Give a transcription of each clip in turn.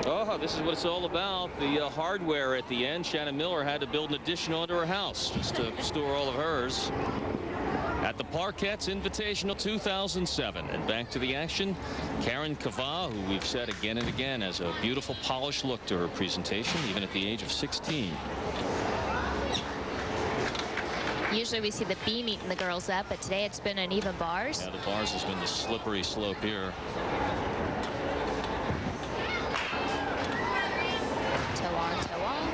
Oh, this is what it's all about. The hardware at the end. Shannon Miller had to build an addition onto her house just to store all of hers. At the Parkette Invitational 2007. And back to the action. Kareen Kaveh, who we've said again and again has a beautiful polished look to her presentation, even at the age of 16. Usually we see the beam eating the girls up, but today it's been an even bars. Yeah, the bars has been the slippery slope here. Toe on, toe off.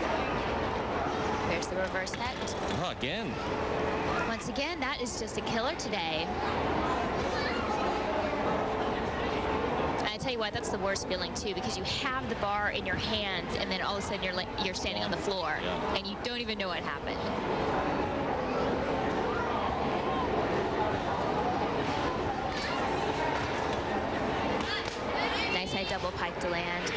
There's the reverse head. Oh, again. Once again, that is just a killer today. I tell you what, that's the worst feeling too, because you have the bar in your hands and then all of a sudden you're standing on the floor, yeah, and you don't even know what happened. Nice high double pike to land.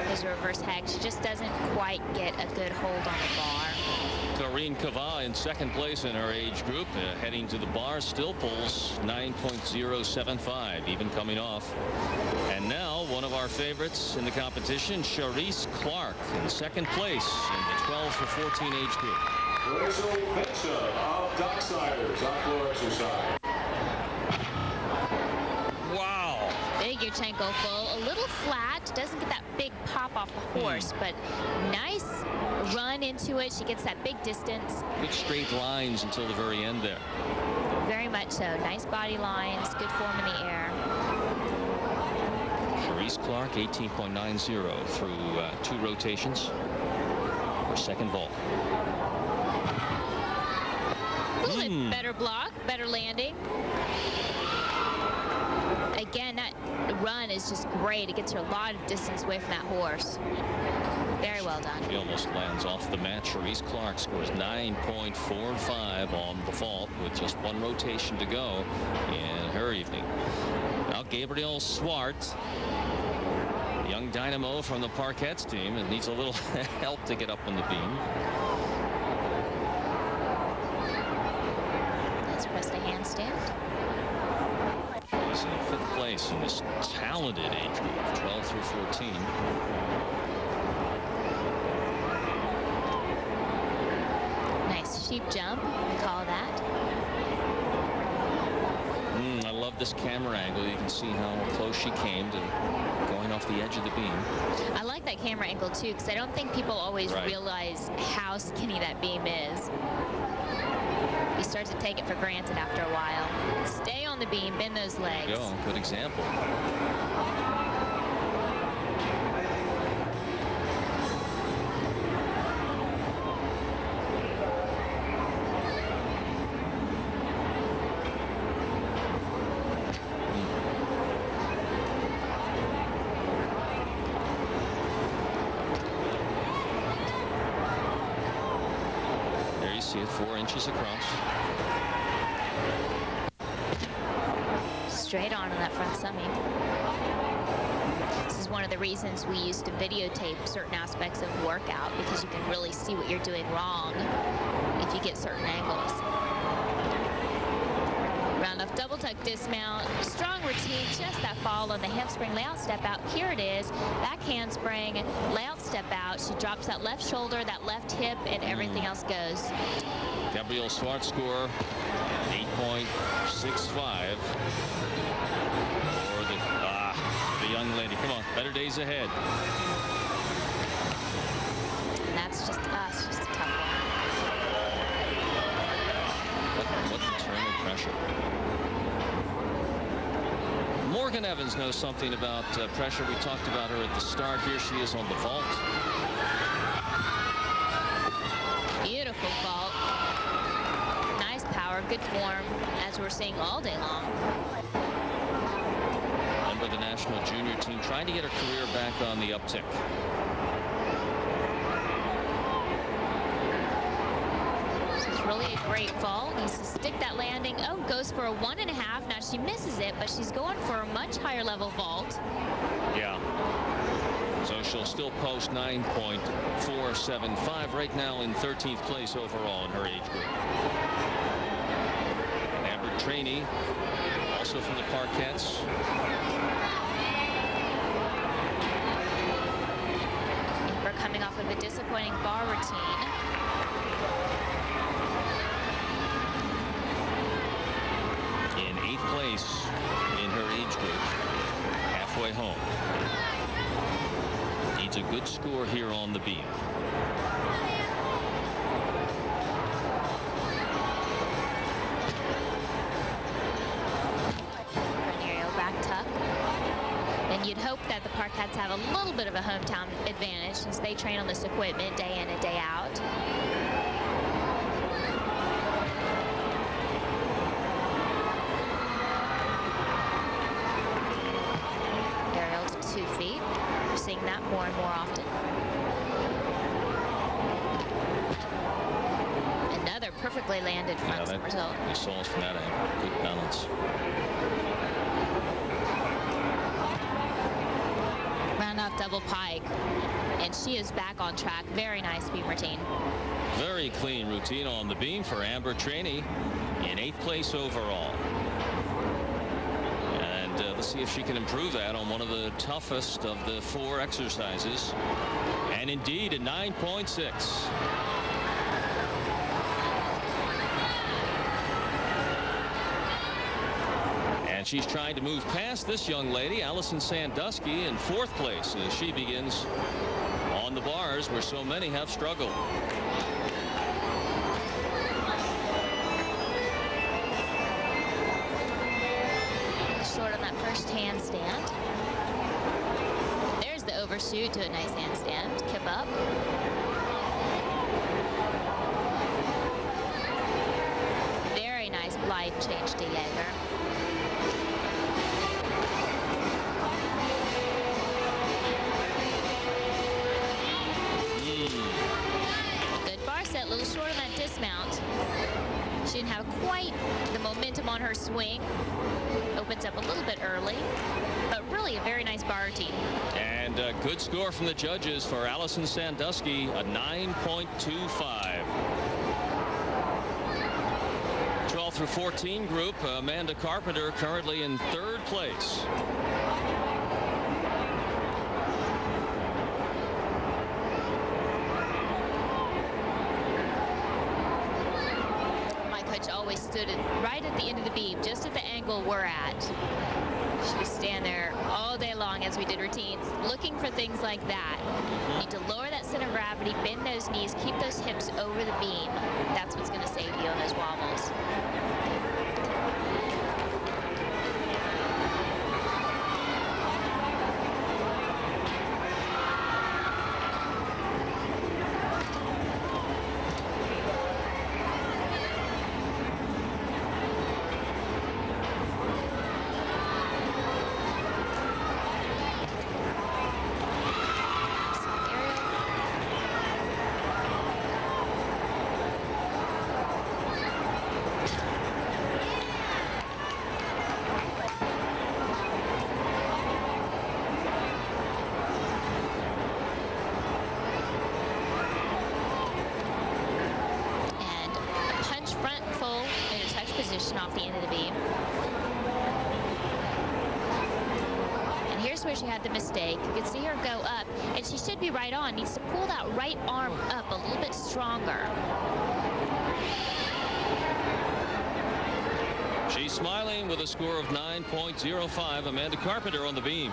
There's a reverse hack. She just doesn't quite get a good hold on the bar. Kareen Kaveh in second place in her age group, heading to the bar, still pulls 9.075, even coming off. And now one of our favorites in the competition, Sheriese Clark, in second place in the 12 to 14 age group. Rachel Pincha of Docksiders on floor exercise. Wow. Big Yurchenko full, a little flat, doesn't get that big pop off the horse, but nice run into it. She gets that big distance. Good straight lines until the very end there. Very much so. Nice body lines, good form in the air. Sheriese Clark, 18.90 through 2 rotations. Her second vault. A little bit better block, better landing. Again, that run is just great. It gets her a lot of distance away from that horse. Very well done. She almost lands off the mat. Sheriese Clark scores 9.45 on the vault with just 1 rotation to go in her evening. Now Gabrielle Swart, young dynamo from the Parkette's team, and needs a little help to get up on the beam. Let's press the handstand. She's in 5th place in this talented age group, 12 through 14. Nice sheep jump, we call that. I love this camera angle. You can see how close she came to going off the edge of the beam. I like that camera angle too, because I don't think people always realize how skinny that beam is. You start to take it for granted after a while. Stay on the beam, bend those legs. There you go. Good example. See it 4 inches across. Straight on in that front semi. This is one of the reasons we used to videotape certain aspects of workout, because you can really see what you're doing wrong if you get certain angles. Round off double tuck dismount, strong routine, just that fall on the handspring layout step out. Here it is, back handspring, layout step out. She drops that left shoulder, that left hip, and everything else goes. Gabrielle Swart score 8.65 for the young lady. Come on, better days ahead. And that's just us, just a tough one. What internal pressure. Morgan Evans knows something about pressure. We talked about her at the start. Here she is on the vault. Beautiful vault. Nice power, good form, as we're seeing all day long. Member of the national junior team, trying to get her career back on the uptick. This is really a great vault. Needs to stick that landing. Oh, goes for a 1.5. Now she misses it, but she's going for a much higher level vault. Yeah. So she'll still post 9.475 right now in 13th place overall in her age group. Trani, also from the Parkettes. disappointing bar routine. In 8th place in her age group, halfway home. Needs a good score here on the beam. You'd hope that the Parkettes have a little bit of a hometown advantage since they train on this equipment day in and day out. Aerial to 2 feet. We're seeing that more and more often. Another perfectly landed front somersault. You saw us from that angle. Good balance. Off double pike, and she is back on track. Very nice beam routine. Very clean routine on the beam for Amber Trani in 8th place overall. And let's see if she can improve that on one of the toughest of the 4 exercises. And indeed a 9.6. She's trying to move past this young lady, Allyson Sandusky, in 4th place as she begins on the bars where so many have struggled. Short on that first handstand. There's the overshoot to a nice handstand. Kip up. Very nice glide change to Jaeger. A little short on that dismount. She didn't have quite the momentum on her swing. Opens up a little bit early, but really a very nice bar routine. And a good score from the judges for Allyson Sandusky, a 9.25. 12 through 14 group, Amanda Carpenter currently in 3rd place. Always stood right at the end of the beam, just at the angle we're at. She would stand there all day long as we did routines, looking for things like that. You need to lower that center of gravity, bend those knees, keep those hips over the beam. That's what's going to save you on those wobbles. Off the end of the beam. And here's where she had the mistake. You can see her go up, and she should be right on. Needs to pull that right arm up a little bit stronger. She's smiling with a score of 9.05. Amanda Carpenter on the beam.